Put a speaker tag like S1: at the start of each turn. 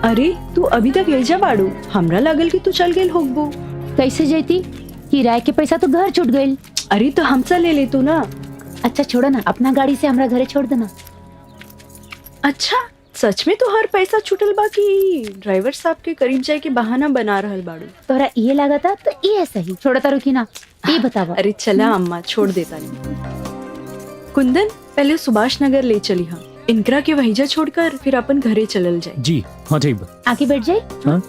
S1: अरे तू अभी तक ले जा बाड़ू, हमरा लागल कि तू चल गेल होगबो।
S2: कैसे जैती? किराए के पैसा तो घर छूट गइल।
S1: अरे तो हमसे ले ले तू ना।
S2: अच्छा छोड़ो ना, अपना गाड़ी से हमरा घरे छोड़ देना।
S1: अच्छा सच में तो हर पैसा छूटल बा कि ड्राइवर साहब के करीब जाए के बहाना बना रहल बाड़ू।
S2: तोरा ये लगा था तो ये सही, छोड़ा तारू की ना, ये बतावा।
S1: अरे चला अम्मा छोड़ देता नहीं। कुंदन पहले सुभाष नगर ले चली हाँ, इनकरा के वहीजा छोड़कर फिर अपन घरे चलल जाए।
S3: जी हाँ ठीक बा।
S2: आके बैठ जाए।
S3: हाँ